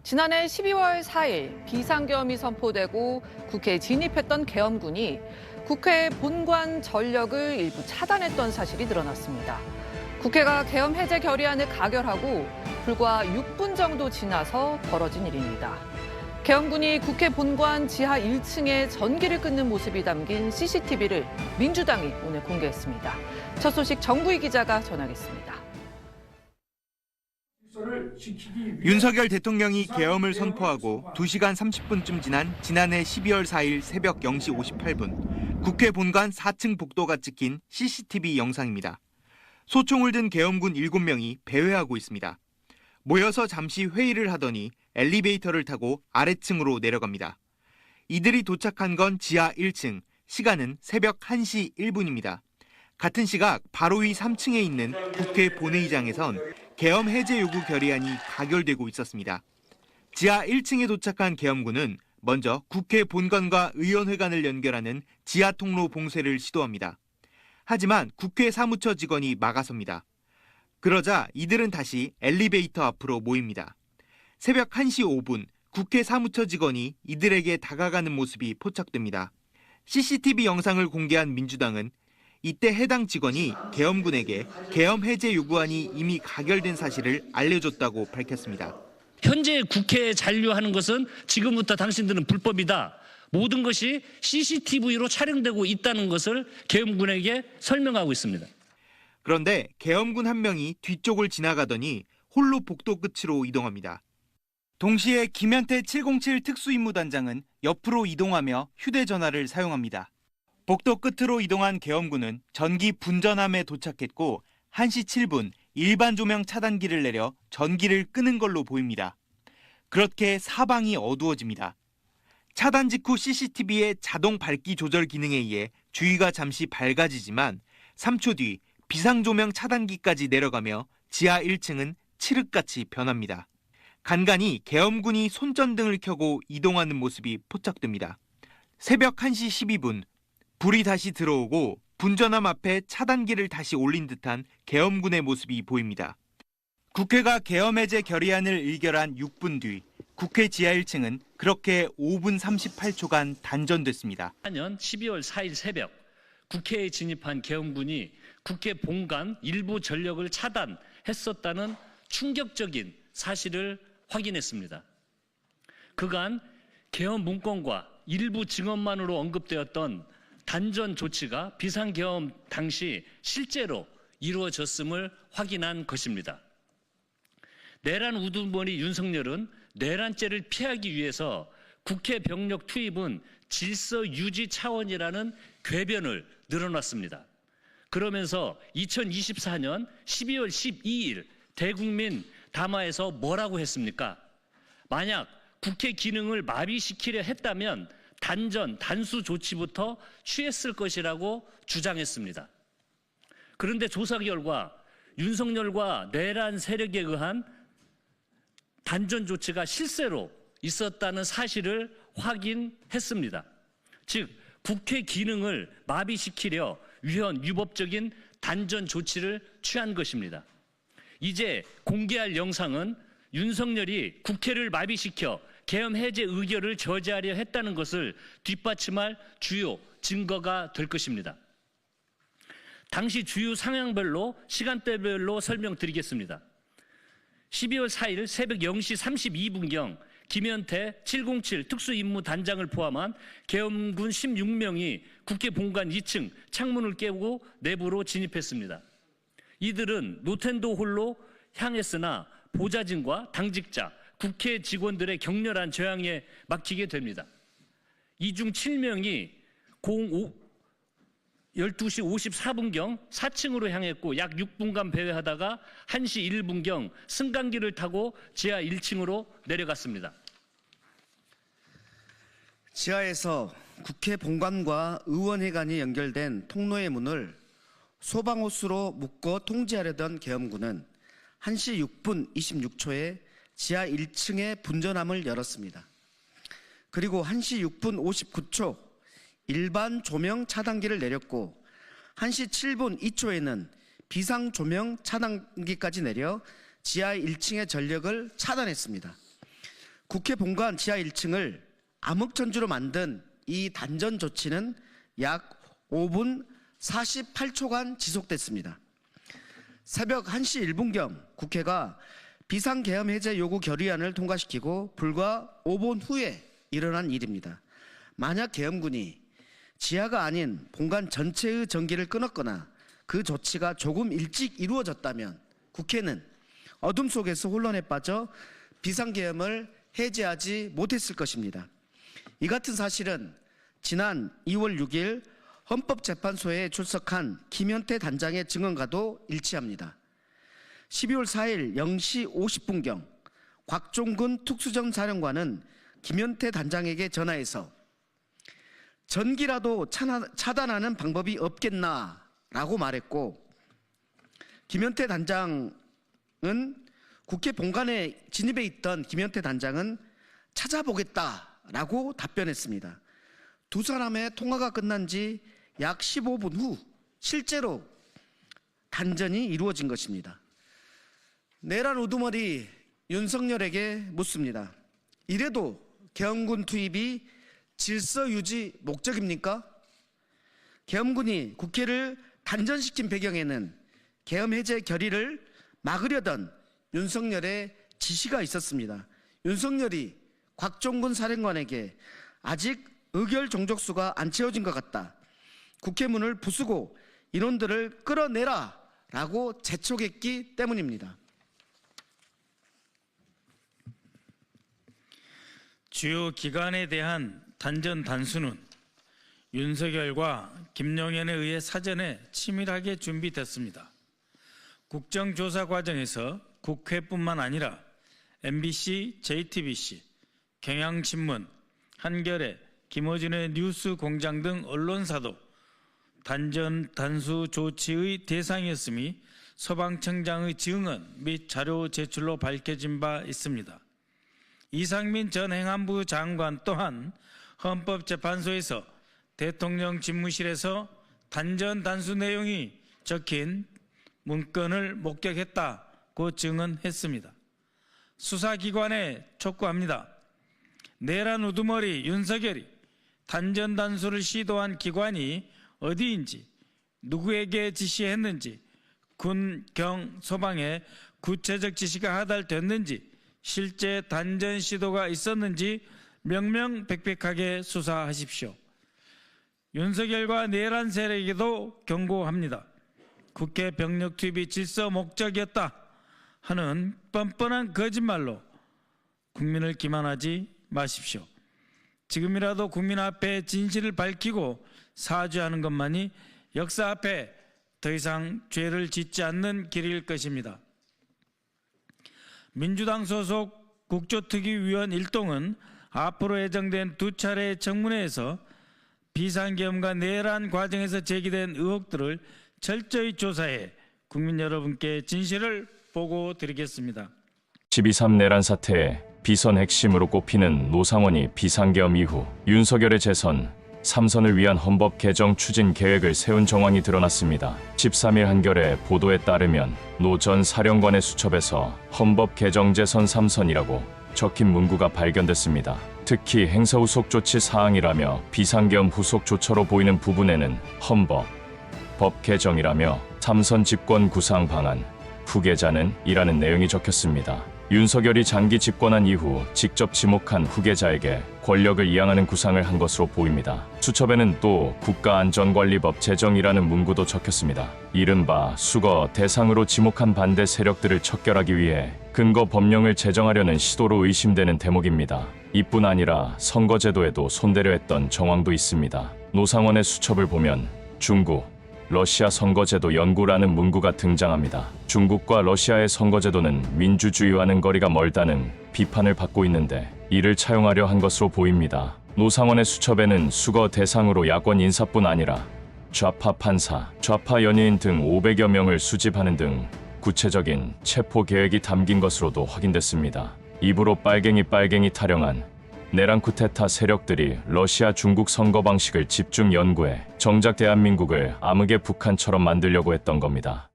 지난해 12월 4일 비상계엄이 선포되고 국회에 진입했던 계엄군이 국회 본관 전력을 일부 차단했던 사실이 드러났습니다. 국회가 계엄 해제 결의안을 가결하고 불과 6분 정도 지나서 벌어진 일입니다. 계엄군이 국회 본관 지하 1층에 전기를 끊는 모습이 담긴 CCTV를 민주당이 오늘 공개했습니다. 첫 소식 정부희 기자가 전하겠습니다. 윤석열 대통령이 계엄을 선포하고 2시간 30분쯤 지난 지난해 12월 4일 새벽 0시 58분 국회 본관 4층 복도가 찍힌 CCTV 영상입니다. 소총을 든 계엄군 7명이 배회하고 있습니다. 모여서 잠시 회의를 하더니 엘리베이터를 타고 아래층으로 내려갑니다. 이들이 도착한 건 지하 1층, 시간은 새벽 1시 1분입니다. 같은 시각 바로 위 3층에 있는 국회 본회의장에선 계엄 해제 요구 결의안이 가결되고 있었습니다. 지하 1층에 도착한 계엄군은 먼저 국회 본관과 의원회관을 연결하는 지하 통로 봉쇄를 시도합니다. 하지만 국회 사무처 직원이 막아섭니다. 그러자 이들은 다시 엘리베이터 앞으로 모입니다. 새벽 1시 5분 국회 사무처 직원이 이들에게 다가가는 모습이 포착됩니다. CCTV 영상을 공개한 민주당은 이때 해당 직원이 계엄군에게 계엄 해제 요구안이 이미 가결된 사실을 알려줬다고 밝혔습니다. 현재 국회에 잔류하는 것은 지금부터 당신들은 불법이다. 모든 것이 CCTV로 촬영되고 있다는 것을 계엄군에게 설명하고 있습니다. 그런데 계엄군 한 명이 뒤쪽을 지나가더니 홀로 복도 끝으로 이동합니다. 동시에 김현태 707 특수임무단장은 옆으로 이동하며 휴대전화를 사용합니다. 복도 끝으로 이동한 계엄군은 전기 분전함에 도착했고 1시 7분 일반 조명 차단기를 내려 전기를 끄는 걸로 보입니다. 그렇게 사방이 어두워집니다. 차단 직후 CCTV의 자동 밝기 조절 기능에 의해 주위가 잠시 밝아지지만 3초 뒤 비상조명 차단기까지 내려가며 지하 1층은 칠흑같이 변합니다. 간간히 계엄군이 손전등을 켜고 이동하는 모습이 포착됩니다. 새벽 1시 12분 불이 다시 들어오고 분전함 앞에 차단기를 다시 올린 듯한 계엄군의 모습이 보입니다. 국회가 계엄 해제 결의안을 의결한 6분 뒤 국회 지하 1층은 그렇게 5분 38초간 단전됐습니다. 2014년 12월 4일 새벽 국회에 진입한 계엄군이 국회 본관 일부 전력을 차단했었다는 충격적인 사실을 확인했습니다. 그간 계엄 문건과 일부 증언만으로 언급되었던 단전 조치가 비상계엄 당시 실제로 이루어졌음을 확인한 것입니다. 내란 우두머리 윤석열은 내란죄를 피하기 위해서 국회 병력 투입은 질서 유지 차원이라는 궤변을 늘어놨습니다. 그러면서 2024년 12월 12일 대국민 담화에서 뭐라고 했습니까? 만약 국회 기능을 마비시키려 했다면 단수 조치부터 취했을 것이라고 주장했습니다. 그런데 조사 결과 윤석열과 내란 세력에 의한 단전 조치가 실제로 있었다는 사실을 확인했습니다. 즉, 국회 기능을 마비시키려 위헌 위법적인 단전 조치를 취한 것입니다. 이제 공개할 영상은 윤석열이 국회를 마비시켜 계엄 해제 의결을 저지하려 했다는 것을 뒷받침할 주요 증거가 될 것입니다. 당시 주요 상황별로 시간대별로 설명드리겠습니다. 12월 4일 새벽 0시 32분경 김현태 707 특수임무단장을 포함한 계엄군 16명이 국회 본관 2층 창문을 깨고 내부로 진입했습니다. 이들은 노텐도 홀로 향했으나 보좌진과 당직자, 국회 직원들의 격렬한 저항에 막히게 됩니다. 이 중 7명이 12시 54분경 4층으로 향했고 약 6분간 배회하다가 1시 1분경 승강기를 타고 지하 1층으로 내려갔습니다. 지하에서 국회 본관과 의원회관이 연결된 통로의 문을 소방호수로 묶어 통제하려던 계엄군은 1시 6분 26초에 지하 1층의 분전함을 열었습니다. 그리고 1시 6분 59초 일반 조명 차단기를 내렸고 1시 7분 2초에는 비상 조명 차단기까지 내려 지하 1층의 전력을 차단했습니다. 국회 본관 지하 1층을 암흑천주로 만든 이 단전 조치는 약 5분 48초간 지속됐습니다. 새벽 1시 1분경 국회가 비상계엄 해제 요구 결의안을 통과시키고 불과 5분 후에 일어난 일입니다. 만약 계엄군이 지하가 아닌 본관 전체의 전기를 끊었거나 그 조치가 조금 일찍 이루어졌다면 국회는 어둠 속에서 혼란에 빠져 비상계엄을 해제하지 못했을 것입니다. 이 같은 사실은 지난 2월 6일 헌법재판소에 출석한 김현태 단장의 증언과도 일치합니다. 12월 4일 0시 50분경 곽종근 특수전 사령관은 김현태 단장에게 전화해서 전기라도 차단하는 방법이 없겠나라고 말했고, 김현태 단장은 국회 본관에 진입해 있던 김현태 단장은 찾아보겠다라고 답변했습니다. 두 사람의 통화가 끝난 지 약 15분 후 실제로 단전이 이루어진 것입니다. 내란 우두머리 윤석열에게 묻습니다. 이래도 계엄군 투입이 질서 유지 목적입니까? 계엄군이 국회를 단전시킨 배경에는 계엄 해제 결의를 막으려던 윤석열의 지시가 있었습니다. 윤석열이 곽종근 사령관에게 아직 의결 종족수가 안 채워진 것 같다, 국회 문을 부수고 인원들을 끌어내라 라고 재촉했기 때문입니다. 주요 기관에 대한 단전 단수는 윤석열과 김용현에 의해 사전에 치밀하게 준비됐습니다. 국정조사 과정에서 국회뿐만 아니라 MBC, JTBC, 경향신문, 한겨레, 김어준의 뉴스공장 등 언론사도 단전 단수 조치의 대상이었음이 서방청장의 증언 및 자료 제출로 밝혀진 바 있습니다. 이상민 전 행안부 장관 또한 헌법재판소에서 대통령 집무실에서 단전 단수 내용이 적힌 문건을 목격했다고 증언했습니다. 수사기관에 촉구합니다. 내란 우두머리 윤석열이 단전 단수를 시도한 기관이 어디인지, 누구에게 지시했는지, 군, 경, 소방에 구체적 지시가 하달됐는지, 실제 단전 시도가 있었는지 명명백백하게 수사하십시오. 윤석열과 내란 세력에게도 경고합니다. 국회 병력 투입이 질서 목적이었다 하는 뻔뻔한 거짓말로 국민을 기만하지 마십시오. 지금이라도 국민 앞에 진실을 밝히고 사죄하는 것만이 역사 앞에 더 이상 죄를 짓지 않는 길일 것입니다. 민주당 소속 국조특위위원 일동은 앞으로 예정된 2차례 청문회에서 비상계엄과 내란 과정에서 제기된 의혹들을 철저히 조사해 국민 여러분께 진실을 보고드리겠습니다. 12.3 내란 사태의 비선 핵심으로 꼽히는 노상원이 비상계엄 이후 윤석열의 재선, 3선을 위한 헌법 개정 추진 계획을 세운 정황이 드러났습니다. 13일 한겨레 보도에 따르면 노 전 사령관의 수첩에서 헌법 개정 재선 3선이라고 적힌 문구가 발견됐습니다. 특히 행사 후속 조치 사항이라며 비상계엄 후속 조처로 보이는 부분에는 헌법, 법 개정이라며 3선 집권 구상 방안, 후계자는 이라는 내용이 적혔습니다. 윤석열이 장기 집권한 이후 직접 지목한 후계자에게 권력을 이양하는 구상을 한 것으로 보입니다. 수첩에는 또 국가안전관리법 제정이라는 문구도 적혔습니다. 이른바 수거 대상으로 지목한 반대 세력들을 척결하기 위해 근거 법령을 제정하려는 시도로 의심되는 대목입니다. 이뿐 아니라 선거제도에도 손대려 했던 정황도 있습니다. 노상원의 수첩을 보면 중국, 러시아 선거제도 연구라는 문구가 등장합니다. 중국과 러시아의 선거제도는 민주주의와는 거리가 멀다는 비판을 받고 있는데 이를 차용하려 한 것으로 보입니다. 노상원의 수첩에는 수거 대상으로 야권 인사뿐 아니라 좌파 판사, 좌파 연예인 등 500여 명을 수집하는 등 구체적인 체포 계획이 담긴 것으로도 확인됐습니다. 입으로 빨갱이 타령한 내란 쿠데타 세력들이 러시아 중국 선거 방식을 집중 연구해 정작 대한민국을 암흑의 북한처럼 만들려고 했던 겁니다.